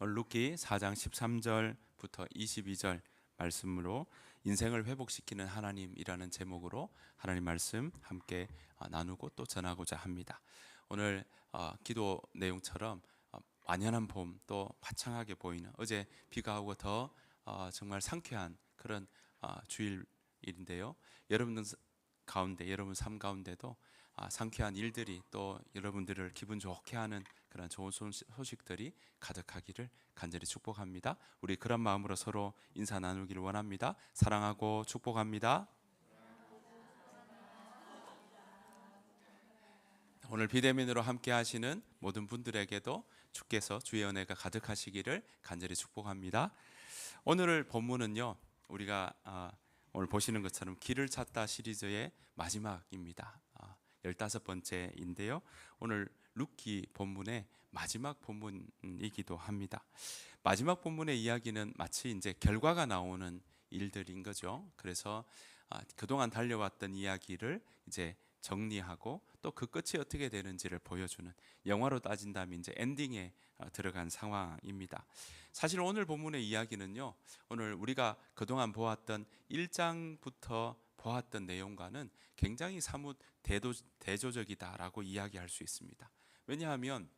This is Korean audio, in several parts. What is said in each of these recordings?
룻기 4장 13절부터 22절 말씀으로 인생을 회복시키는 하나님이라는 제목으로 하나님 말씀 함께 나누고 또 전하고자 합니다. 오늘 기도 내용처럼 완연한 봄, 또 화창하게 보이는, 어제 비가 오고 더 정말 상쾌한 그런 주일인데요. 여러분 가운데, 여러분 삶 가운데도 상쾌한 일들이, 또 여러분들을 기분 좋게 하는 그런 좋은 소식들이 가득하기를 간절히 축복합니다. 우리 그런 마음으로 서로 인사 나누기를 원합니다. 사랑하고 축복합니다. 오늘 비대면으로 함께 하시는 모든 분들에게도 주께서 주의 은혜가 가득하시기를 간절히 축복합니다. 오늘 본문은요, 우리가 오늘 보시는 것처럼 길을 찾다 시리즈의 마지막입니다. 15번째인데요. 오늘 룻기 본문의 마지막 본문이기도 합니다. 마지막 본문의 이야기는 마치 이제 결과가 나오는 일들인 거죠. 그래서 그동안 달려왔던 이야기를 이제 정리하고 또 그 끝이 어떻게 되는지를 보여주는, 영화로 따진다면 이제 엔딩에 들어간 상황입니다. 사실 오늘 본문의 이야기는요, 오늘 우리가 그동안 보았던 1장부터 보았던 내용과는 굉장히 사뭇 대조적이다라고 이야기할 수 있습니다. 왜냐하면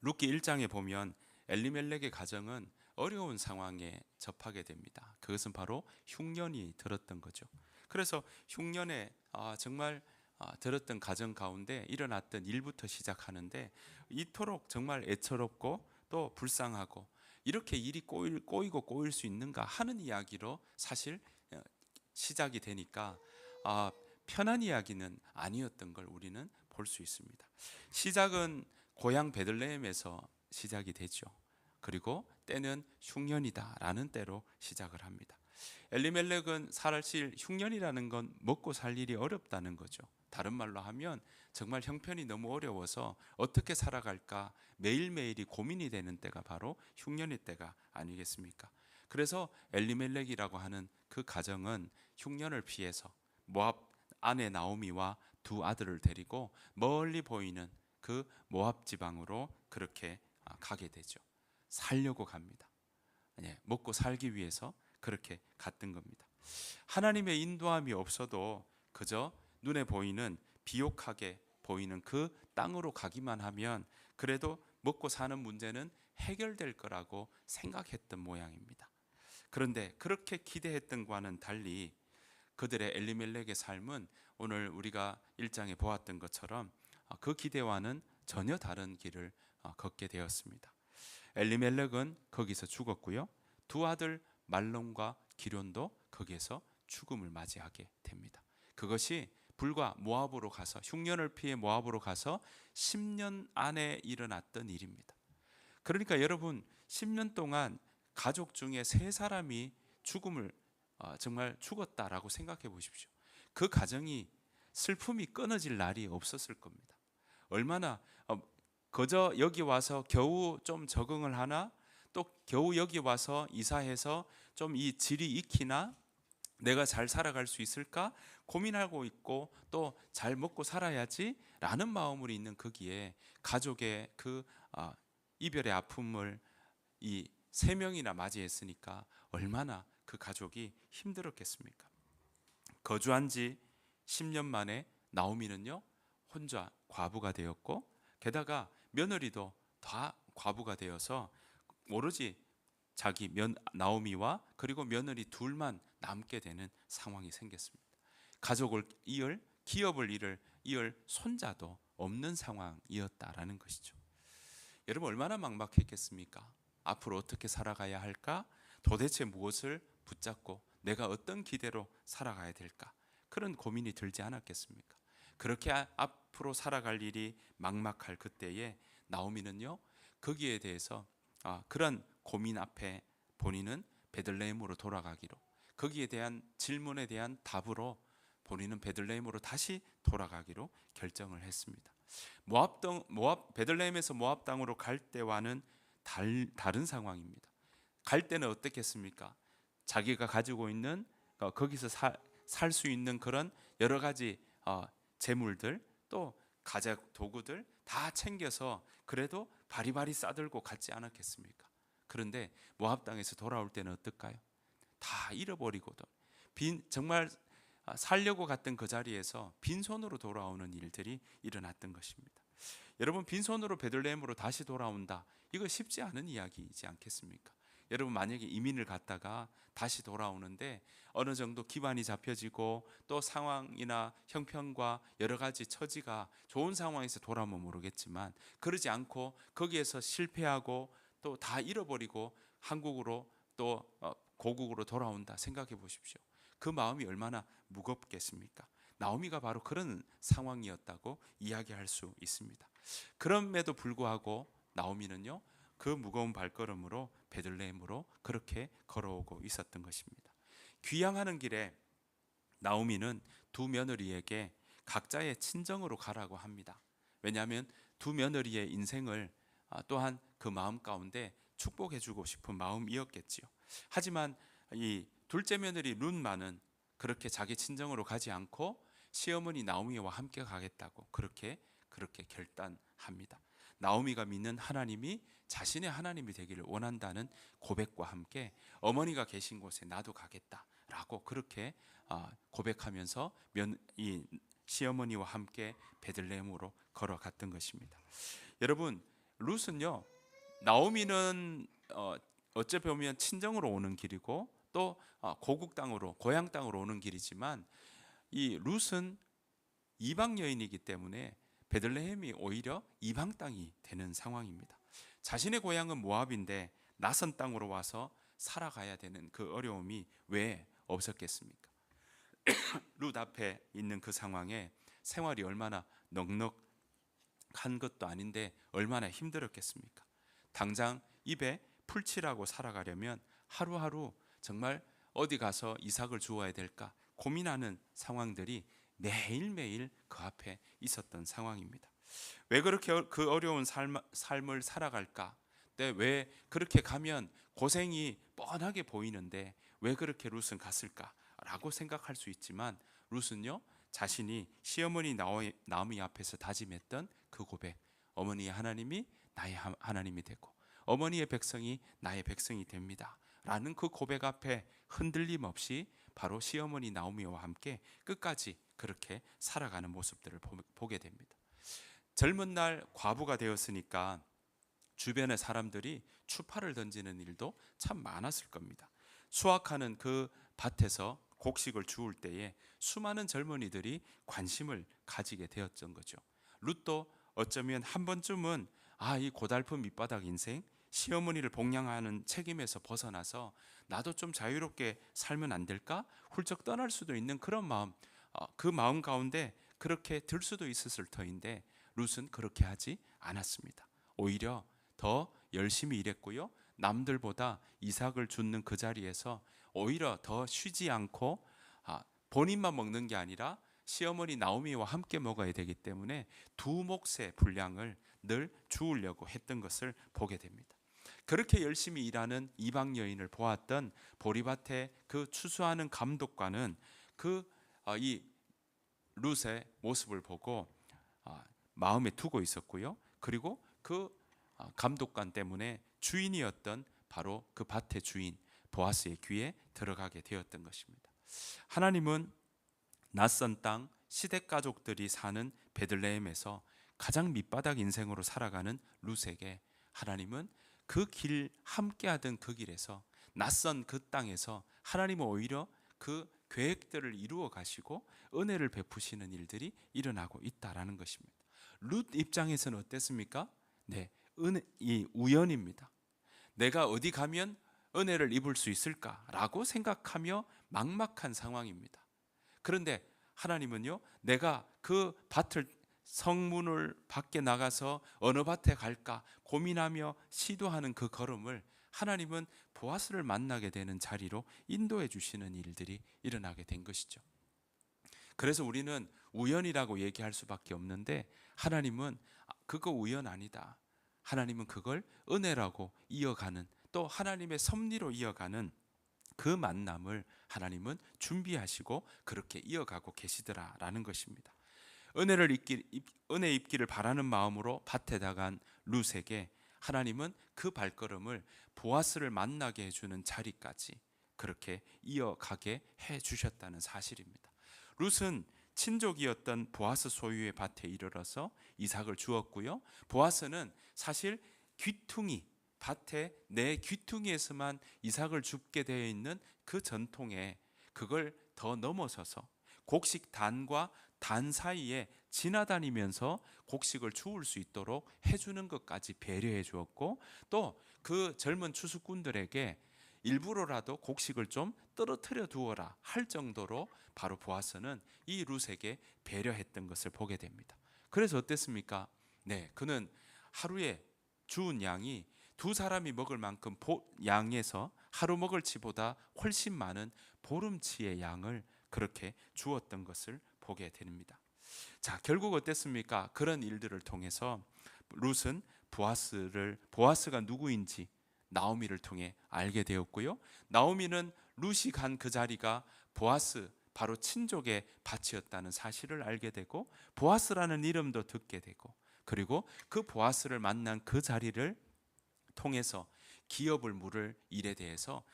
룻기 1장에 보면 엘리멜렉의 가정은 어려운 상황에 접하게 됩니다. 그것은 바로 흉년이 들었던 거죠. 그래서 흉년에 정말 들었던 가정 가운데 일어났던 일부터 시작하는데, 이토록 정말 애처롭고 또 불쌍하고 이렇게 일이 꼬이고 꼬일 수 있는가 하는 이야기로 사실 시작이 되니까 편한 이야기는 아니었던 걸 우리는 볼 수 있습니다. 시작은 고향 베들레헴에서 시작이 되죠. 그리고 때는 흉년이다라는 때로 시작을 합니다. 엘리멜렉은 사실 흉년이라는 건 먹고 살 일이 어렵다는 거죠. 다른 말로 하면 정말 형편이 너무 어려워서 어떻게 살아갈까 매일매일이 고민이 되는 때가 바로 흉년의 때가 아니겠습니까? 그래서 엘리멜렉이라고 하는 그 가정은 흉년을 피해서 모압 아내 나오미와 두 아들을 데리고 멀리 보이는 그 모압 지방으로 그렇게 가게 되죠. 살려고 갑니다. 먹고 살기 위해서 그렇게 갔던 겁니다. 하나님의 인도함이 없어도 그저 눈에 보이는 비옥하게 보이는 그 땅으로 가기만 하면 그래도 먹고 사는 문제는 해결될 거라고 생각했던 모양입니다. 그런데 그렇게 기대했던 것과는 달리 그들의 엘리멜렉의 삶은 오늘 우리가 1장에 보았던 것처럼 그 기대와는 전혀 다른 길을 걷게 되었습니다. 엘리멜렉은 거기서 죽었고요. 두 아들 말론과 기럨도 거기에서 죽음을 맞이하게 됩니다. 그것이 불과 모압으로 가서, 흉년을 피해 모압으로 가서 10년 안에 일어났던 일입니다. 그러니까 여러분, 10년 동안 가족 중에 3사람이 죽음을 정말 죽었다라고 생각해 보십시오. 그 가정이 슬픔이 끊어질 날이 없었을 겁니다. 얼마나 그저 여기 와서 겨우 좀 적응을 하나, 또 겨우 여기 와서 이사해서 좀 이 질이 익히나, 내가 잘 살아갈 수 있을까 고민하고 있고, 또 잘 먹고 살아야지 라는 마음으로 있는 거기에 가족의 그 이별의 아픔을 이 3명이나 맞이했으니까 얼마나 그 가족이 힘들었겠습니까? 거주한 지 10년 만에 나오미는요, 혼자 과부가 되었고, 게다가 며느리도 다 과부가 되어서 오로지 자기 나오미와 그리고 며느리 둘만 남게 되는 상황이 생겼습니다. 가족을 기업을 이을 손자도 없는 상황이었다라는 것이죠. 여러분, 얼마나 막막했겠습니까? 앞으로 어떻게 살아가야 할까? 도대체 무엇을 붙잡고 내가 어떤 기대로 살아가야 될까? 그런 고민이 들지 않았겠습니까? 그렇게 앞으로 살아갈 일이 막막할 그때에 나오미는요, 거기에 대해서 그런 고민 앞에 본인은 베들레헴으로 돌아가기로, 거기에 대한 질문에 대한 답으로 본인은 베들레헴으로 다시 돌아가기로 결정을 했습니다. 베들레헴에서 모압 땅으로 갈 때와는 다른 상황입니다. 갈 때는 어떻겠습니까? 자기가 가지고 있는 거기서 살 수 있는 그런 여러 가지 재물들, 또 가작 도구들 다 챙겨서 그래도 바리바리 싸들고 갔지 않았겠습니까? 그런데 모압 땅에서 돌아올 때는 어떨까요? 다 잃어버리고도 정말 살려고 갔던 그 자리에서 빈손으로 돌아오는 일들이 일어났던 것입니다. 여러분, 빈손으로 베들레헴으로 다시 돌아온다, 이거 쉽지 않은 이야기이지 않겠습니까? 여러분, 만약에 이민을 갔다가 다시 돌아오는데 어느 정도 기반이 잡혀지고 또 상황이나 형편과 여러 가지 처지가 좋은 상황에서 돌아오면 모르겠지만, 그러지 않고 거기에서 실패하고 또 다 잃어버리고 한국으로 또 고국으로 돌아온다 생각해 보십시오. 그 마음이 얼마나 무겁겠습니까? 나오미가 바로 그런 상황이었다고 이야기할 수 있습니다. 그럼에도 불구하고 나오미는요, 그 무거운 발걸음으로 베들레헴으로 그렇게 걸어오고 있었던 것입니다. 귀향하는 길에 나오미는 두 며느리에게 각자의 친정으로 가라고 합니다. 왜냐하면 두 며느리의 인생을 또한 그 마음 가운데 축복해주고 싶은 마음이었겠지요. 하지만 이 둘째 며느리 룻마는 그렇게 자기 친정으로 가지 않고 시어머니 나오미와 함께 가겠다고 그렇게 결단합니다. 나오미가 믿는 하나님이 자신의 하나님이 되기를 원한다는 고백과 함께 어머니가 계신 곳에 나도 가겠다라고 그렇게 고백하면서 이 시어머니와 함께 베들레헴으로 걸어갔던 것입니다. 여러분, 룻은요, 나오미는 어째 보면 친정으로 오는 길이고 또 고국 땅으로, 고향 땅으로 오는 길이지만, 이 룻은 이방 여인이기 때문에 베들레헴이 오히려 이방 땅이 되는 상황입니다. 자신의 고향은 모압인데 낯선 땅으로 와서 살아가야 되는 그 어려움이 왜 없었겠습니까? 룻 앞에 있는 그 상황에 생활이 얼마나 넉넉한 것도 아닌데 얼마나 힘들었겠습니까? 당장 입에 풀칠하고 살아가려면 하루하루 정말 어디 가서 이삭을 주어야 될까 고민하는 상황들이 매일매일 그 앞에 있었던 상황입니다. 왜 그렇게 그 어려운 삶을 살아갈까? 왜 그렇게 가면 고생이 뻔하게 보이는데 왜 그렇게 룻은 갔을까? 라고 생각할 수 있지만, 룻은요, 자신이 시어머니 나오미 앞에서 다짐했던 그 고백, 어머니의 하나님이 나의 하나님이 되고 어머니의 백성이 나의 백성이 됩니다 라는 그 고백 앞에 흔들림 없이 바로 시어머니 나오미와 함께 끝까지 그렇게 살아가는 모습들을 보게 됩니다. 젊은 날 과부가 되었으니까 주변의 사람들이 추파를 던지는 일도 참 많았을 겁니다. 수확하는 그 밭에서 곡식을 주울 때에 수많은 젊은이들이 관심을 가지게 되었던 거죠. 룻도 어쩌면 한 번쯤은 이 고달픈 밑바닥 인생, 시어머니를 복양하는 책임에서 벗어나서 나도 좀 자유롭게 살면 안 될까? 훌쩍 떠날 수도 있는 그런 마음, 그 마음 가운데 그렇게 들 수도 있었을 터인데, 룻은 그렇게 하지 않았습니다. 오히려 더 열심히 일했고요, 남들보다 이삭을 줍는 그 자리에서 오히려 더 쉬지 않고 본인만 먹는 게 아니라 시어머니 나오미와 함께 먹어야 되기 때문에 두 몫의 분량을 늘 주우려고 했던 것을 보게 됩니다. 그렇게 열심히 일하는 이방 여인을 보았던 보리밭의 그 추수하는 감독관은 이 룻의 모습을 보고 마음에 두고 있었고요. 그리고 그 감독관 때문에 주인이었던 바로 그 밭의 주인 보아스의 귀에 들어가게 되었던 것입니다. 하나님은 낯선 땅 시댁 가족들이 사는 베들레헴에서 가장 밑바닥 인생으로 살아가는 룻에게 하나님은 그 길 함께하던 그 길에서 낯선 그 땅에서 하나님은 오히려 그 계획들을 이루어 가시고 은혜를 베푸시는 일들이 일어나고 있다라는 것입니다. 룻 입장에서는 어땠습니까? 네, 이 우연입니다. 내가 어디 가면 은혜를 입을 수 있을까라고 생각하며 막막한 상황입니다. 그런데 하나님은요, 내가 그 밭을 성문을 밖에 나가서 어느 밭에 갈까 고민하며 시도하는 그 걸음을 하나님은 보아스를 만나게 되는 자리로 인도해 주시는 일들이 일어나게 된 것이죠. 그래서 우리는 우연이라고 얘기할 수밖에 없는데, 하나님은 그거 우연 아니다. 하나님은 그걸 은혜라고 이어가는, 또 하나님의 섭리로 이어가는 그 만남을 하나님은 준비하시고 그렇게 이어가고 계시더라라는 것입니다. 은혜 입기를 바라는 마음으로 밭에 나간 룻에게 하나님은 그 발걸음을 보아스를 만나게 해주는 자리까지 그렇게 이어가게 해주셨다는 사실입니다. 룻은 친족이었던 보아스 소유의 밭에 이르러서 이삭을 주었고요. 보아스는 사실 귀퉁이, 밭에 내 귀퉁이에서만 이삭을 줍게 되어 있는 그 전통에 그걸 더 넘어서서 곡식 단과 단 사이에 지나다니면서 곡식을 주울 수 있도록 해주는 것까지 배려해 주었고, 또 그 젊은 추수꾼들에게 일부러라도 곡식을 좀 떨어뜨려 두어라 할 정도로 바로 보아스는 이 룻에게 배려했던 것을 보게 됩니다. 그래서 어땠습니까? 네, 그는 하루에 주운 양이 두 사람이 먹을 만큼 양에서 하루 먹을 치보다 훨씬 많은 보름치의 양을 그렇게 주었던 것을 보게 됩니다. 자, 결국 어땠습니까? 그런 일들을 통해서 룻은 보아스가 누구인지 나오미를 통해 알게 되었고요. 나오미는 룻이 간 그 자리가 보아스 바로 친족의 밭이었다는 사실을 알게 되고 보아스라는 이름도 듣게 되고, 그리고 그 보아스를 만난 그 자리를 통해서 기업을 물을 일에 대해서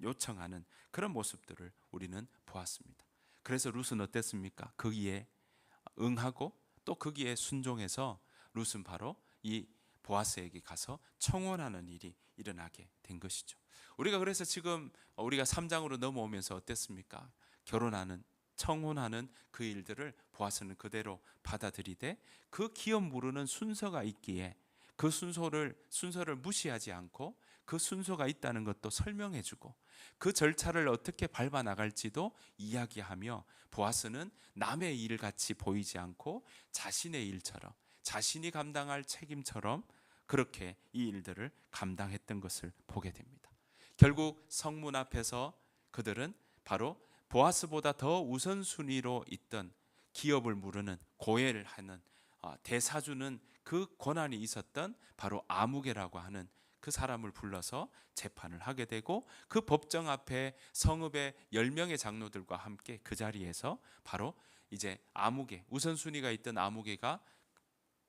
요청하는 그런 모습들을 우리는 보았습니다. 그래서 룻은 어땠습니까? 거기에 응하고 또 거기에 순종해서 룻은 바로 이 보아스에게 가서 청혼하는 일이 일어나게 된 것이죠. 우리가 그래서 지금 우리가 3장으로 넘어오면서 어땠습니까? 청혼하는 그 일들을 보아스는 그대로 받아들이되 그 기업 물으는 순서가 있기에 그 순서를 무시하지 않고 그 순서가 있다는 것도 설명해주고 그 절차를 어떻게 밟아 나갈지도 이야기하며, 보아스는 남의 일 같이 보이지 않고 자신의 일처럼, 자신이 감당할 책임처럼 그렇게 이 일들을 감당했던 것을 보게 됩니다. 결국 성문 앞에서 그들은 바로 보아스보다 더 우선순위로 있던 기업을 물으는, 고해를 하는, 대사주는 그 권한이 있었던 바로 아무개라고 하는 그 사람을 불러서 재판을 하게 되고, 그 법정 앞에 성읍의 10명의 장로들과 함께 그 자리에서 바로 이제 우선순위가 있던 아무개가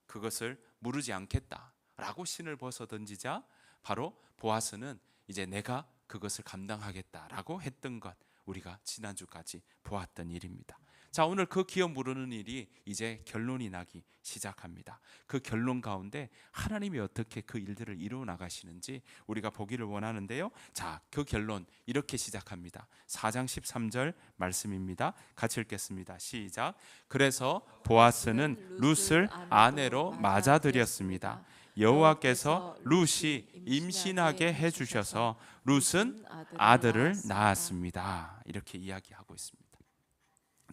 그것을 물으지 않겠다라고 신을 벗어 던지자 바로 보아스는 이제 내가 그것을 감당하겠다라고 했던 것, 우리가 지난주까지 보았던 일입니다. 자, 오늘 그 기업 물으는 일이 이제 결론이 나기 시작합니다. 그 결론 가운데 하나님이 어떻게 그 일들을 이루어 나가시는지 우리가 보기를 원하는데요. 자, 그 결론 이렇게 시작합니다. 4장 13절 말씀입니다. 같이 읽겠습니다. 시작. 그래서 보아스는 룻을 아내로 맞아들였습니다. 여호와께서 룻이 임신하게 해주셔서 룻은 아들을 낳았습니다. 이렇게 이야기하고 있습니다.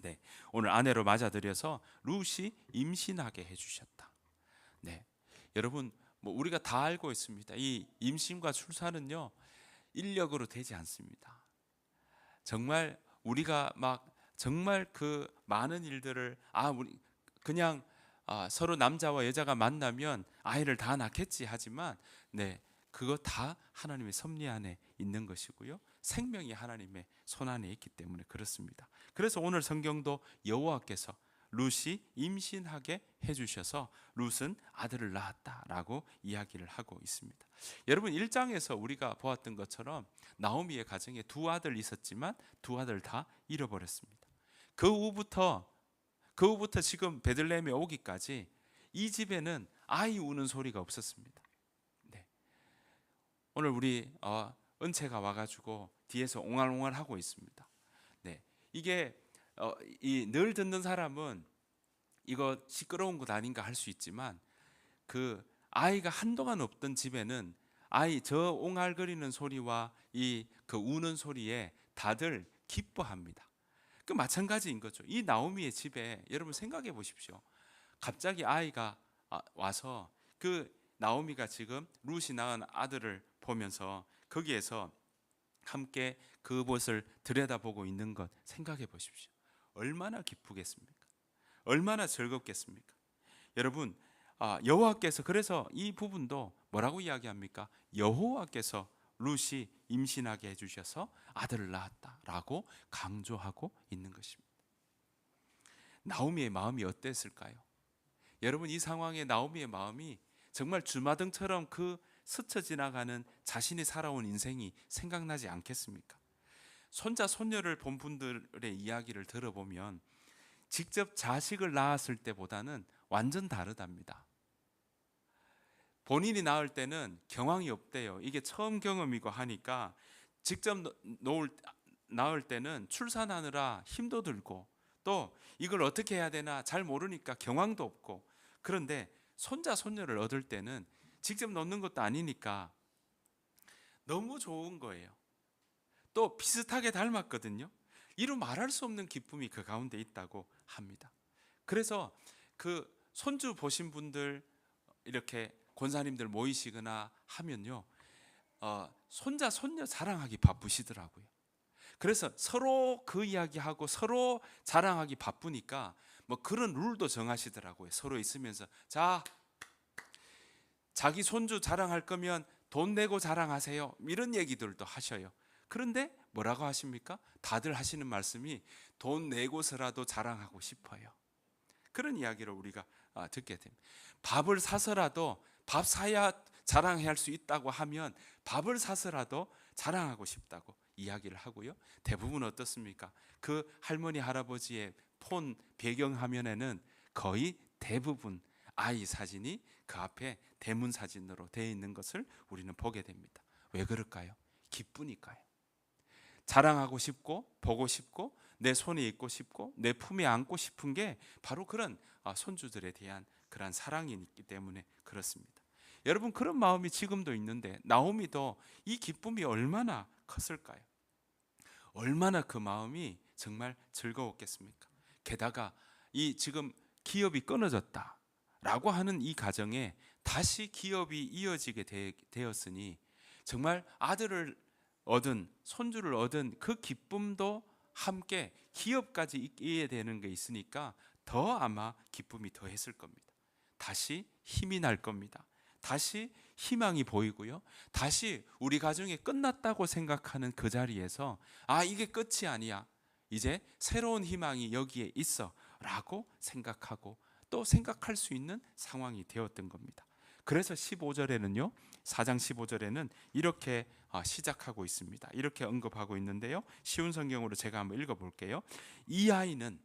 네, 오늘 아내로 맞아들여서 룻이 임신하게 해주셨다. 네, 여러분 우리가 다 알고 있습니다. 이 임신과 출산은요 인력으로 되지 않습니다. 정말 우리가 정말 그 많은 일들을 우리 그냥 서로 남자와 여자가 만나면 아이를 다 낳겠지 하지만, 네, 그거 다 하나님의 섭리 안에 있는 것이고요. 생명이 하나님의 손 안에 있기 때문에 그렇습니다. 그래서 오늘 성경도 여호와께서 룻이 임신하게 해주셔서 룻은 아들을 낳았다라고 이야기를 하고 있습니다. 여러분 1장에서 우리가 보았던 것처럼 나오미의 가정에 두 아들 있었지만 두 아들 다 잃어버렸습니다. 그 후부터 지금 베들레헴에 오기까지 이 집에는 아이 우는 소리가 없었습니다. 네. 오늘 우리 은채가 와가지고 뒤에서 옹알옹알 하고 있습니다. 네, 이게 늘 듣는 사람은 이거 시끄러운 것 아닌가 할 수 있지만, 그 아이가 한동안 없던 집에는 저 옹알거리는 소리와 그 우는 소리에 다들 기뻐합니다. 그 마찬가지인 거죠. 이 나오미의 집에 여러분 생각해 보십시오. 갑자기 아이가 와서 그 나오미가 지금 룻이 낳은 아들을 보면서 거기에서 함께 그곳을 들여다보고 있는 것 생각해 보십시오. 얼마나 기쁘겠습니까? 얼마나 즐겁겠습니까? 여러분, 여호와께서, 그래서 이 부분도 뭐라고 이야기합니까? 여호와께서 룻이 임신하게 해주셔서 아들을 낳았다라고 강조하고 있는 것입니다. 나오미의 마음이 어땠을까요? 여러분 이 상황에 나오미의 마음이 정말 주마등처럼 그 스쳐 지나가는 자신이 살아온 인생이 생각나지 않겠습니까? 손자 손녀를 본 분들의 이야기를 들어보면 직접 자식을 낳았을 때보다는 완전 다르답니다. 본인이 낳을 때는 경황이 없대요. 이게 처음 경험이고 하니까 직접 낳을 때는 출산하느라 힘도 들고 또 이걸 어떻게 해야 되나 잘 모르니까 경황도 없고, 그런데 손자 손녀를 얻을 때는 직접 놓는 것도 아니니까 너무 좋은 거예요. 또 비슷하게 닮았거든요. 이루 말할 수 없는 기쁨이 그 가운데 있다고 합니다. 그래서 그 손주 보신 분들 이렇게 권사님들 모이시거나 하면요, 손자 손녀 자랑하기 바쁘시더라고요. 그래서 서로 그 이야기하고 서로 자랑하기 바쁘니까 뭐 그런 룰도 정하시더라고요. 서로 있으면서 자, 자기 손주 자랑할 거면 돈 내고 자랑하세요, 이런 얘기들도 하셔요. 그런데 뭐라고 하십니까? 다들 하시는 말씀이 돈 내고서라도 자랑하고 싶어요. 그런 이야기를 우리가 듣게 됩니다. 밥을 사서라도, 밥 사야 자랑해야 할 수 있다고 하면 밥을 사서라도 자랑하고 싶다고 이야기를 하고요. 대부분 어떻습니까? 그 할머니 할아버지의 폰 배경화면에는 거의 대부분 아이 사진이 그 앞에 대문 사진으로 되어 있는 것을 우리는 보게 됩니다. 왜 그럴까요? 기쁘니까요. 자랑하고 싶고 보고 싶고 내 손에 있고 싶고 내 품에 안고 싶은 게 바로 그런 손주들에 대한 그런 사랑이 있기 때문에 그렇습니다. 여러분, 그런 마음이 지금도 있는데 나오미도 이 기쁨이 얼마나 컸을까요? 얼마나 그 마음이 정말 즐거웠겠습니까? 게다가 이 지금 기업이 끊어졌다라고 하는 이 가정에 다시 기업이 이어지게 되었으니 정말 아들을 얻은, 손주를 얻은 그 기쁨도 함께 기업까지 있게 되는 게 있으니까 더 아마 기쁨이 더했을 겁니다. 다시 힘이 날 겁니다. 다시 희망이 보이고요. 다시 우리 가정이 끝났다고 생각하는 그 자리에서 이게 끝이 아니야, 이제 새로운 희망이 여기에 있어 라고 생각하고 또 생각할 수 있는 상황이 되었던 겁니다. 그래서 15절에는요, 4장 15절에는 이렇게 시작하고 있습니다. 이렇게 언급하고 있는데요, 쉬운 성경으로 제가 한번 읽어볼게요. 이 아이는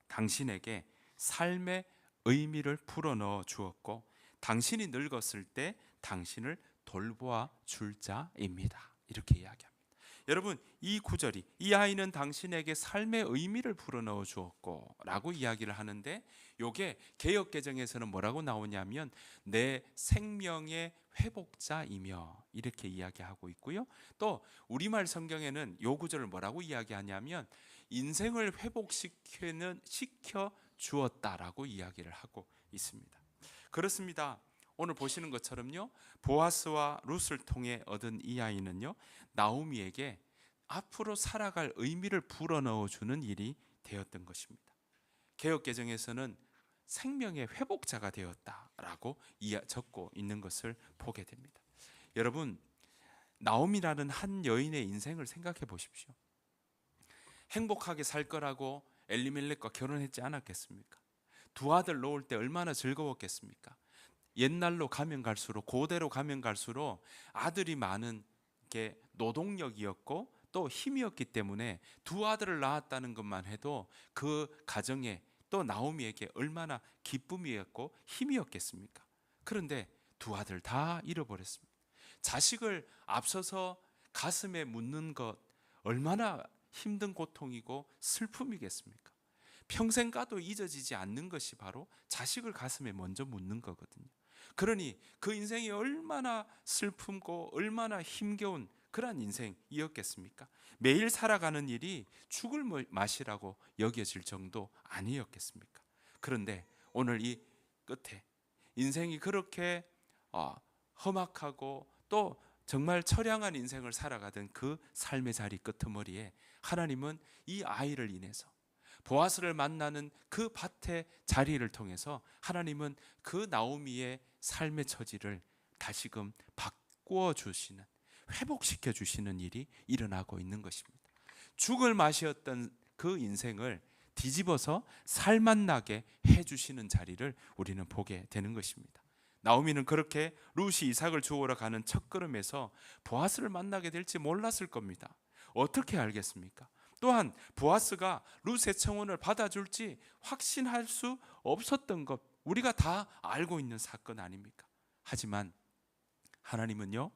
당신에게 삶의 의미를 불어넣어 주었고 당신이 늙었을 때 당신을 돌보아 줄 자입니다. 이렇게 이야기합니다. 여러분, 이 구절이 이 아이는 당신에게 삶의 의미를 불어넣어 주었고 라고 이야기를 하는데, 이게 개역개정에서는 뭐라고 나오냐면 내 생명의 회복자이며 이렇게 이야기하고 있고요. 또 우리말 성경에는 이 구절을 뭐라고 이야기하냐면 인생을 시켜 주었다라고 이야기를 하고 있습니다. 그렇습니다. 오늘 보시는 것처럼요, 보아스와 룻을 통해 얻은 이 아이는요, 나오미에게 앞으로 살아갈 의미를 불어넣어 주는 일이 되었던 것입니다. 개역개정에서는 생명의 회복자가 되었다라고 적고 있는 것을 보게 됩니다. 여러분, 나오미라는 한 여인의 인생을 생각해 보십시오. 행복하게 살 거라고 엘리멜렉과 결혼했지 않았겠습니까? 두 아들 놓을 때 얼마나 즐거웠겠습니까? 옛날로 가면 갈수록, 고대로 가면 갈수록 아들이 많은 게 노동력이었고 또 힘이었기 때문에 두 아들을 낳았다는 것만 해도 그 가정에 또 나오미에게 얼마나 기쁨이었고 힘이었겠습니까? 그런데 두 아들 다 잃어버렸습니다. 자식을 앞서서 가슴에 묻는 것 얼마나 힘든 고통이고 슬픔이겠습니까? 평생 가도 잊어지지 않는 것이 바로 자식을 가슴에 먼저 묻는 거거든요. 그러니 그 인생이 얼마나 슬픔고 얼마나 힘겨운 그러한 인생이었겠습니까? 매일 살아가는 일이 죽을 맛이라고 여겨질 정도 아니었겠습니까? 그런데 오늘 이 끝에 인생이 그렇게 험악하고 또 정말 처량한 인생을 살아가던 그 삶의 자리 끄트머리에 하나님은 이 아이를 인해서 보아스를 만나는 그 밭의 자리를 통해서 하나님은 그 나오미의 삶의 처지를 다시금 바꾸어 주시는, 회복시켜 주시는 일이 일어나고 있는 것입니다. 죽을 맛이었던 그 인생을 뒤집어서 살맛나게 해주시는 자리를 우리는 보게 되는 것입니다. 나오미는 그렇게 룻이 이삭을 주우러 가는 첫걸음에서 보아스를 만나게 될지 몰랐을 겁니다. 어떻게 알겠습니까? 또한 보아스가 룻의 청혼을 받아줄지 확신할 수 없었던 것, 우리가 다 알고 있는 사건 아닙니까? 하지만 하나님은요,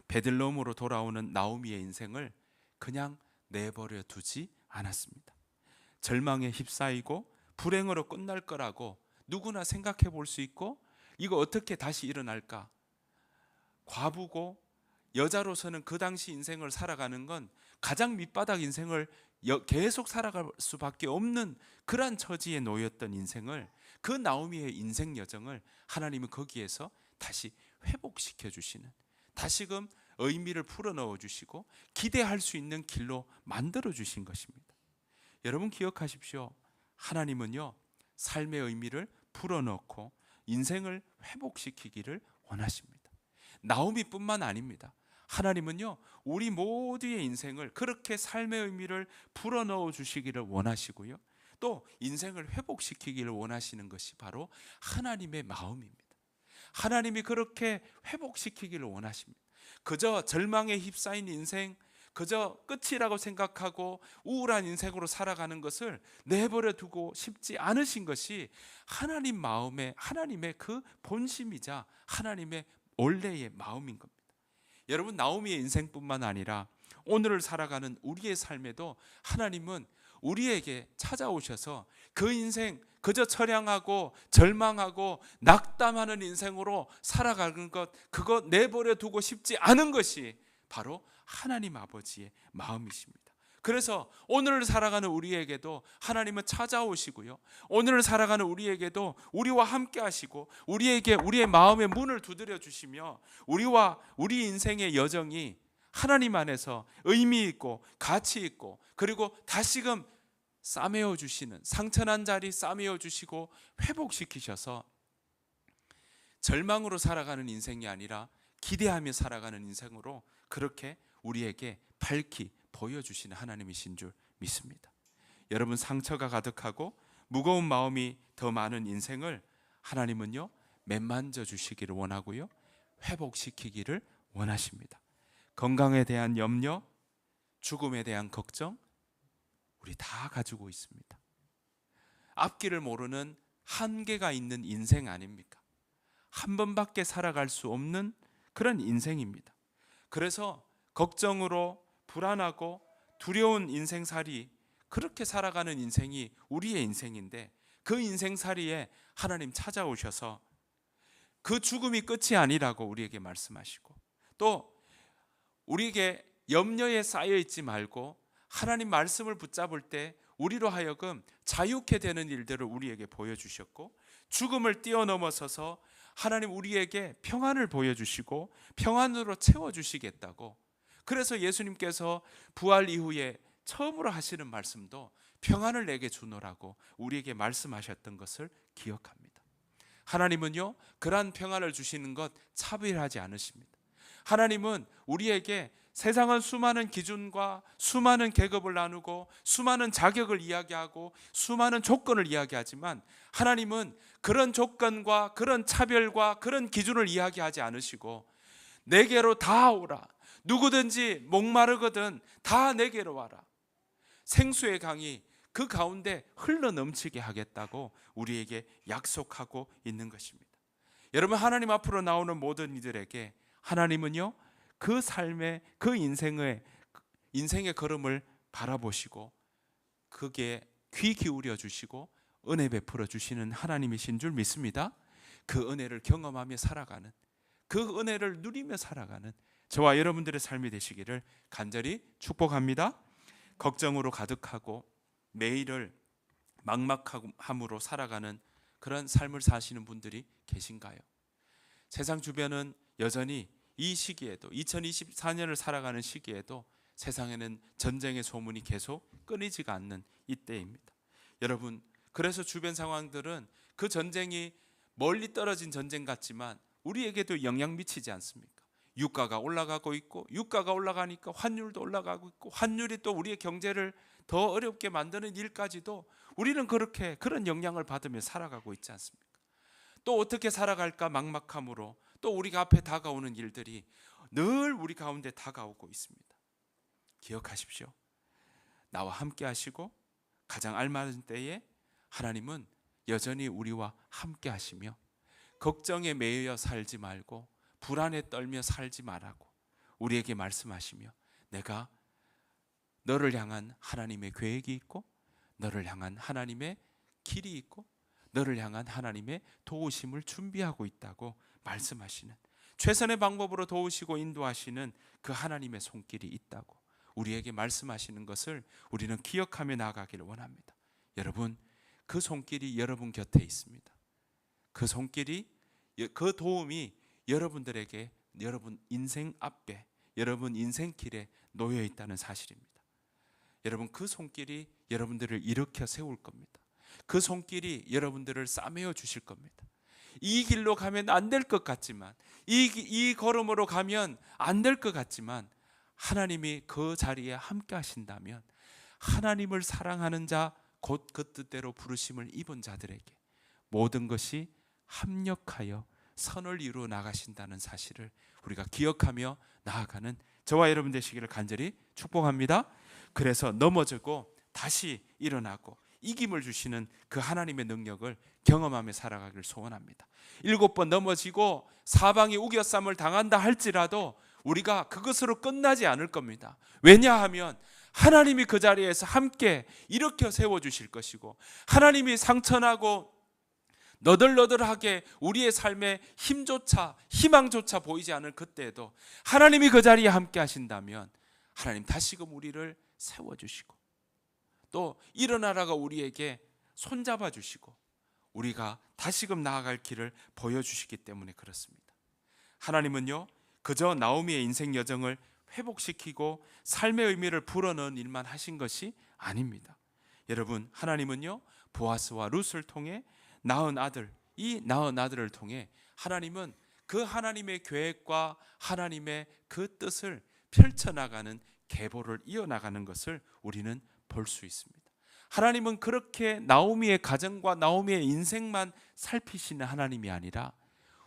베들레헴으로 돌아오는 나오미의 인생을 그냥 내버려 두지 않았습니다. 절망에 휩싸이고 불행으로 끝날 거라고 누구나 생각해 볼 수 있고, 이거 어떻게 다시 일어날까? 과부고 여자로서는 그 당시 인생을 살아가는 건 가장 밑바닥 인생을 계속 살아갈 수밖에 없는 그러한 처지에 놓였던 인생을, 그 나오미의 인생 여정을 하나님은 거기에서 다시 회복시켜 주시는, 다시금 의미를 풀어넣어 주시고 기대할 수 있는 길로 만들어 주신 것입니다. 여러분 기억하십시오. 하나님은요, 삶의 의미를 풀어넣고 인생을 회복시키기를 원하십니다. 나오미뿐만 아닙니다. 하나님은요, 우리 모두의 인생을 그렇게 삶의 의미를 불어넣어 주시기를 원하시고요, 또 인생을 회복시키기를 원하시는 것이 바로 하나님의 마음입니다. 하나님이 그렇게 회복시키기를 원하십니다. 그저 절망에 휩싸인 인생, 그저 끝이라고 생각하고 우울한 인생으로 살아가는 것을 내버려 두고 싶지 않으신 것이 하나님 마음의, 하나님의 그 본심이자 하나님의 원래의 마음인 겁니다. 여러분, 나오미의 인생뿐만 아니라 오늘을 살아가는 우리의 삶에도 하나님은 우리에게 찾아오셔서 그 인생, 그저 처량하고 절망하고 낙담하는 인생으로 살아가는 것, 그거 내버려 두고 싶지 않은 것이 바로 하나님 아버지의 마음이십니다. 그래서 오늘을 살아가는 우리에게도 하나님은 찾아오시고요, 오늘을 살아가는 우리에게도 우리와 함께 하시고 우리에게 우리의 마음의 문을 두드려 주시며 우리와 우리 인생의 여정이 하나님 안에서 의미 있고 가치 있고, 그리고 다시금 싸매어 주시는, 상처난 자리 싸매어 주시고 회복시키셔서 절망으로 살아가는 인생이 아니라 기대하며 살아가는 인생으로 그렇게 우리에게 밝히 보여주시는 하나님이신 줄 믿습니다. 여러분, 상처가 가득하고 무거운 마음이 더 많은 인생을 하나님은요, 매만져 주시기를 원하고요, 회복시키기를 원하십니다. 건강에 대한 염려, 죽음에 대한 걱정, 우리 다 가지고 있습니다. 앞길을 모르는 한계가 있는 인생 아닙니까? 한 번밖에 살아갈 수 없는 그런 인생입니다. 그래서 걱정으로 불안하고 두려운 인생살이, 그렇게 살아가는 인생이 우리의 인생인데, 그 인생살이에 하나님 찾아오셔서 그 죽음이 끝이 아니라고 우리에게 말씀하시고, 또 우리에게 염려에 쌓여 있지 말고 하나님 말씀을 붙잡을 때 우리로 하여금 자유케 되는 일들을 우리에게 보여주셨고, 죽음을 뛰어넘어서서 하나님 우리에게 평안을 보여주시고 평안으로 채워주시겠다고, 그래서 예수님께서 부활 이후에 처음으로 하시는 말씀도 평안을 내게 주노라고 우리에게 말씀하셨던 것을 기억합니다. 하나님은요, 그러한 평안을 주시는 것 차별하지 않으십니다. 하나님은 우리에게 세상은 수많은 기준과 수많은 계급을 나누고 수많은 자격을 이야기하고 수많은 조건을 이야기하지만, 하나님은 그런 조건과 그런 차별과 그런 기준을 이야기하지 않으시고, 내게로 다 오라, 누구든지 목마르거든 다 내게로 와라, 생수의 강이 그 가운데 흘러 넘치게 하겠다고 우리에게 약속하고 있는 것입니다. 여러분, 하나님 앞으로 나오는 모든 이들에게 하나님은요, 그 삶의, 그 인생의 걸음을 바라보시고 그게 귀 기울여 주시고 은혜 베풀어 주시는 하나님이신 줄 믿습니다. 그 은혜를 경험하며 살아가는, 그 은혜를 누리며 살아가는 저와 여러분들의 삶이 되시기를 간절히 축복합니다. 걱정으로 가득하고 매일을 막막함으로 살아가는 그런 삶을 사시는 분들이 계신가요? 세상 주변은 여전히 이 시기에도, 2024년을 살아가는 시기에도 세상에는 전쟁의 소문이 계속 끊이지가 않는 이때입니다. 여러분, 그래서 주변 상황들은 그 전쟁이 멀리 떨어진 전쟁 같지만 우리에게도 영향 미치지 않습니까? 유가가 올라가고 있고, 유가가 올라가니까 환율도 올라가고 있고, 환율이 또 우리의 경제를 더 어렵게 만드는 일까지도 우리는 그렇게 그런 영향을 받으며 살아가고 있지 않습니까? 또 어떻게 살아갈까 막막함으로 또 우리가 앞에 다가오는 일들이 늘 우리 가운데 다가오고 있습니다. 기억하십시오. 나와 함께 하시고 가장 알맞은 때에 하나님은 여전히 우리와 함께 하시며 걱정에 매여 살지 말고 불안에 떨며 살지 말라고 우리에게 말씀하시며 내가 너를 향한 하나님의 계획이 있고 너를 향한 하나님의 길이 있고 너를 향한 하나님의 도우심을 준비하고 있다고 말씀하시는, 최선의 방법으로 도우시고 인도하시는 그 하나님의 손길이 있다고 우리에게 말씀하시는 것을 우리는 기억하며 나아가기를 원합니다. 여러분, 그 손길이 여러분 곁에 있습니다. 그 손길이, 그 도움이 여러분들에게 여러분 인생 앞에, 여러분 인생길에 놓여 있다는 사실입니다. 여러분, 그 손길이 여러분들을 일으켜 세울 겁니다. 그 손길이 여러분들을 싸매어 주실 겁니다. 이 길로 가면 안 될 것 같지만, 이 걸음으로 가면 안 될 것 같지만 하나님이 그 자리에 함께 하신다면 하나님을 사랑하는 자, 곧 그 뜻대로 부르심을 입은 자들에게 모든 것이 합력하여 선을 이루어 나가신다는 사실을 우리가 기억하며 나아가는 저와 여러분 되시기를 간절히 축복합니다. 그래서 넘어지고 다시 일어나고 이김을 주시는 그 하나님의 능력을 경험하며 살아가기를 소원합니다. 7번 넘어지고 사방이 우겨쌈을 당한다 할지라도 우리가 그것으로 끝나지 않을 겁니다. 왜냐하면 하나님이 그 자리에서 함께 일으켜 세워주실 것이고, 하나님이 상처나고 너덜너덜하게 우리의 삶에 힘조차 희망조차 보이지 않을 그때에도 하나님이 그 자리에 함께 하신다면 하나님 다시금 우리를 세워주시고 또 일어나라가 우리에게 손잡아 주시고 우리가 다시금 나아갈 길을 보여주시기 때문에 그렇습니다. 하나님은요, 그저 나오미의 인생 여정을 회복시키고 삶의 의미를 불어넣은 일만 하신 것이 아닙니다. 여러분, 하나님은요, 보아스와 룻을 통해 낳은 아들, 이 낳은 아들을 통해 하나님은 그 하나님의 계획과 하나님의 그 뜻을 펼쳐나가는 계보를 이어나가는 것을 우리는 볼 수 있습니다. 하나님은 그렇게 나오미의 가정과 나오미의 인생만 살피시는 하나님이 아니라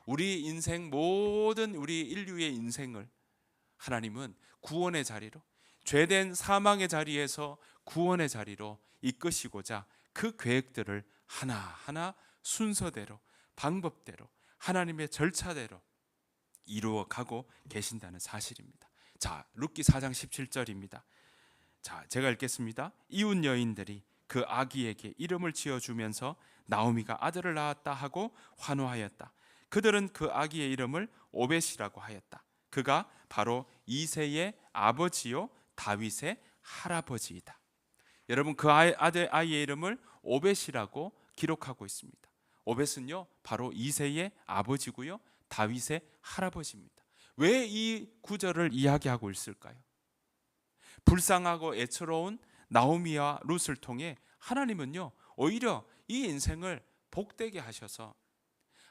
우리 인생, 모든 우리 인류의 인생을 하나님은 구원의 자리로, 죄된 사망의 자리에서 구원의 자리로 이끄시고자 그 계획들을 하나하나 순서대로, 방법대로, 하나님의 절차대로 이루어가고 계신다는 사실입니다. 자, 룻기 4장 17절입니다. 자, 제가 읽겠습니다. 이웃 여인들이 그 아기에게 이름을 지어주면서 나오미가 아들을 낳았다 하고 환호하였다. 그들은 그 아기의 이름을 오벳이라고 하였다. 그가 바로 이새의 아버지요 다윗의 할아버지이다. 여러분, 그 아이의 이름을 오벳이라고 기록하고 있습니다. 오벳은요, 바로 이새의 아버지고요 다윗의 할아버지입니다. 왜 이 구절을 이야기하고 있을까요? 불쌍하고 애처로운 나오미와 룻을 통해 하나님은요, 오히려 이 인생을 복되게 하셔서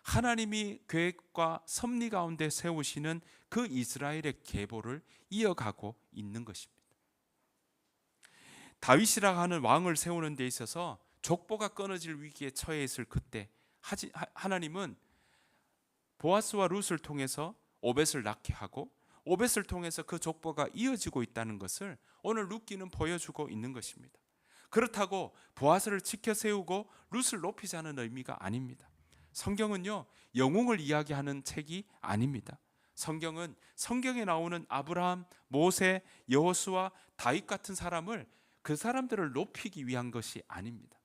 하나님이 계획과 섭리 가운데 세우시는 그 이스라엘의 계보를 이어가고 있는 것입니다. 다윗이라고 하는 왕을 세우는 데 있어서 족보가 끊어질 위기에 처해 있을 그때 하나님은 보아스와 룻을 통해서 오벳을 낳게 하고 오벳을 통해서 그 족보가 이어지고 있다는 것을 오늘 룻기는 보여주고 있는 것입니다. 그렇다고 보아스를 지켜 세우고 룻을 높이자는 의미가 아닙니다. 성경은요, 영웅을 이야기하는 책이 아닙니다. 성경은 성경에 나오는 아브라함, 모세, 여호수아, 다윗 같은 사람을, 그 사람들을 높이기 위한 것이 아닙니다.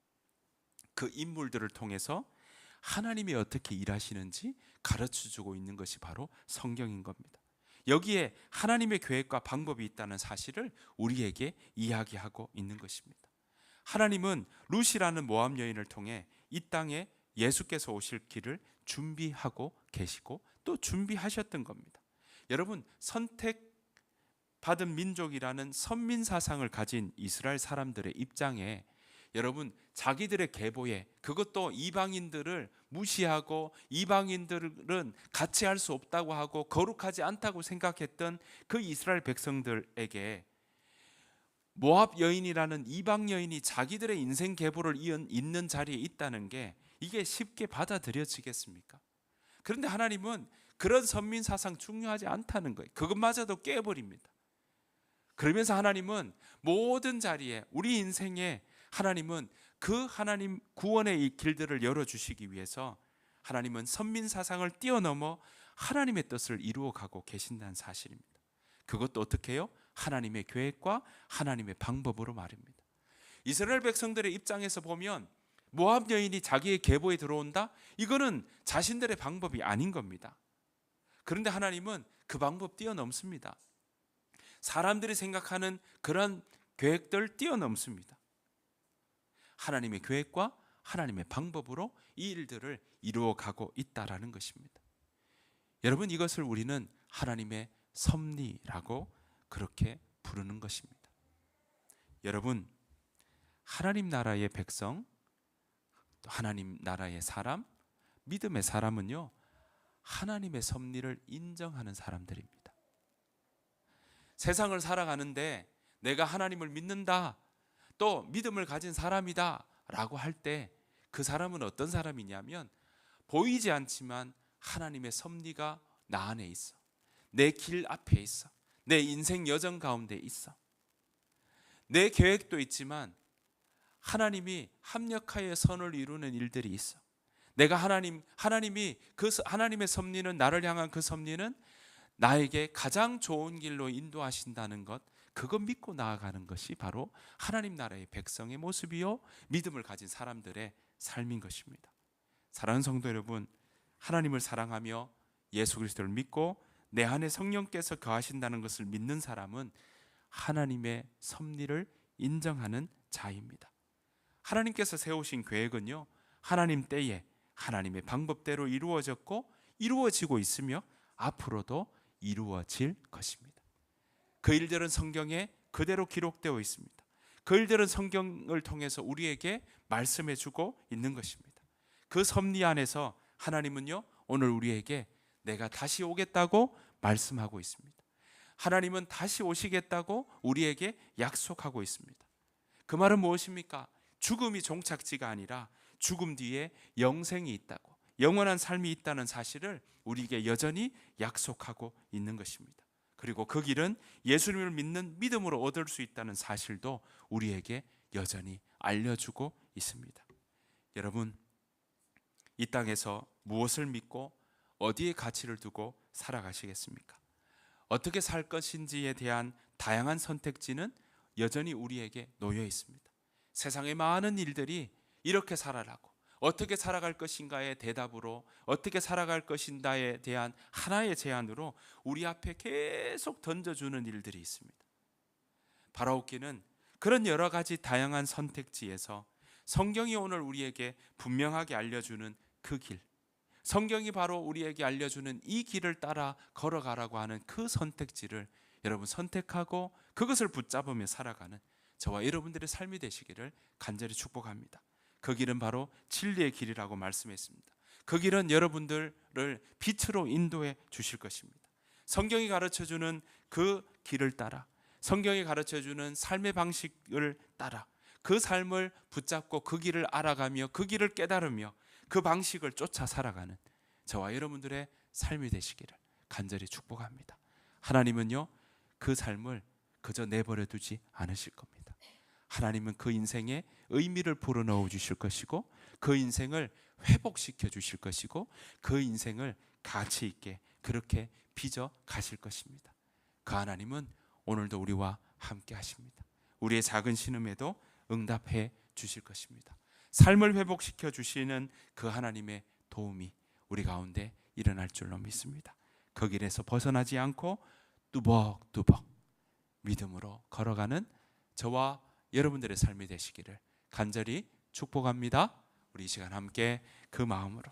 그 인물들을 통해서 하나님이 어떻게 일하시는지 가르쳐주고 있는 것이 바로 성경인 겁니다. 여기에 하나님의 계획과 방법이 있다는 사실을 우리에게 이야기하고 있는 것입니다. 하나님은 룻이라는 모압 여인을 통해 이 땅에 예수께서 오실 길을 준비하고 계시고 또 준비하셨던 겁니다. 여러분, 선택받은 민족이라는 선민 사상을 가진 이스라엘 사람들의 입장에 여러분, 자기들의 계보에, 그것도 이방인들을 무시하고 이방인들은 같이 할 수 없다고 하고 거룩하지 않다고 생각했던 그 이스라엘 백성들에게 모압 여인이라는 이방 여인이 자기들의 인생 계보를 잇는 자리에 있다는 게 이게 쉽게 받아들여지겠습니까? 그런데 하나님은 그런 선민 사상 중요하지 않다는 거예요. 그것마저도 깨버립니다. 그러면서 하나님은 모든 자리에 우리 인생에 하나님은 그 하나님 구원의 이 길들을 열어주시기 위해서 하나님은 선민 사상을 뛰어넘어 하나님의 뜻을 이루어가고 계신다는 사실입니다. 그것도 어떻게 해요? 하나님의 계획과 하나님의 방법으로 말입니다. 이스라엘 백성들의 입장에서 보면 모압 여인이 자기의 계보에 들어온다? 이거는 자신들의 방법이 아닌 겁니다. 그런데 하나님은 그 방법 뛰어넘습니다. 사람들이 생각하는 그런 계획들 뛰어넘습니다. 하나님의 계획과 하나님의 방법으로 이 일들을 이루어가고 있다라는 것입니다. 여러분, 이것을 우리는 하나님의 섭리라고 그렇게 부르는 것입니다. 여러분, 하나님 나라의 백성, 하나님 나라의 사람, 믿음의 사람은요, 하나님의 섭리를 인정하는 사람들입니다. 세상을 살아가는데 내가 하나님을 믿는다, 또 믿음을 가진 사람이다 라고 할 때 그 사람은 어떤 사람이냐면 보이지 않지만 하나님의 섭리가 나 안에 있어. 내 길 앞에 있어. 내 인생 여정 가운데 있어. 내 계획도 있지만 하나님이 합력하여 선을 이루는 일들이 있어. 내가 하나님이 그 하나님의 섭리는, 나를 향한 그 섭리는 나에게 가장 좋은 길로 인도하신다는 것, 그거 믿고 나아가는 것이 바로 하나님 나라의 백성의 모습이요, 믿음을 가진 사람들의 삶인 것입니다. 사랑하는 성도 여러분, 하나님을 사랑하며 예수 그리스도를 믿고 내 안에 성령께서 거하신다는 것을 믿는 사람은 하나님의 섭리를 인정하는 자입니다. 하나님께서 세우신 계획은요, 하나님 때에 하나님의 방법대로 이루어졌고 이루어지고 있으며 앞으로도 이루어질 것입니다. 그 일들은 성경에 그대로 기록되어 있습니다. 그 일들은 성경을 통해서 우리에게 말씀해 주고 있는 것입니다. 그 섭리 안에서 하나님은요, 오늘 우리에게 내가 다시 오겠다고 말씀하고 있습니다. 하나님은 다시 오시겠다고 우리에게 약속하고 있습니다. 그 말은 무엇입니까? 죽음이 종착지가 아니라 죽음 뒤에 영생이 있다고, 영원한 삶이 있다는 사실을 우리에게 여전히 약속하고 있는 것입니다. 그리고 그 길은 예수님을 믿는 믿음으로 얻을 수 있다는 사실도 우리에게 여전히 알려주고 있습니다. 여러분, 이 땅에서 무엇을 믿고 어디에 가치를 두고 살아가시겠습니까? 어떻게 살 것인지에 대한 다양한 선택지는 여전히 우리에게 놓여 있습니다. 세상의 많은 일들이 이렇게 살아라고, 어떻게 살아갈 것인가의 대답으로, 어떻게 살아갈 것인가에 대한 하나의 제안으로 우리 앞에 계속 던져주는 일들이 있습니다. 바라옵기는 그런 여러 가지 다양한 선택지에서 성경이 오늘 우리에게 분명하게 알려주는 그 길, 성경이 바로 우리에게 알려주는 이 길을 따라 걸어가라고 하는 그 선택지를 여러분 선택하고 그것을 붙잡으며 살아가는 저와 여러분들의 삶이 되시기를 간절히 축복합니다. 그 길은 바로 진리의 길이라고 말씀했습니다. 그 길은 여러분들을 빛으로 인도해 주실 것입니다. 성경이 가르쳐주는 그 길을 따라, 성경이 가르쳐주는 삶의 방식을 따라 그 삶을 붙잡고 그 길을 알아가며 그 길을 깨달으며 그 방식을 쫓아 살아가는 저와 여러분들의 삶이 되시기를 간절히 축복합니다. 하나님은요, 그 삶을 그저 내버려 두지 않으실 겁니다. 하나님은 그 인생에 의미를 불어넣어 주실 것이고 그 인생을 회복시켜 주실 것이고 그 인생을 가치 있게 그렇게 빚어 가실 것입니다. 그 하나님은 오늘도 우리와 함께 하십니다. 우리의 작은 신음에도 응답해 주실 것입니다. 삶을 회복시켜 주시는 그 하나님의 도움이 우리 가운데 일어날 줄로 믿습니다. 그 길에서 벗어나지 않고 뚜벅뚜벅 믿음으로 걸어가는 저와 여러분들의 삶이 되시기를 간절히 축복합니다. 우리 이 시간 함께 그 마음으로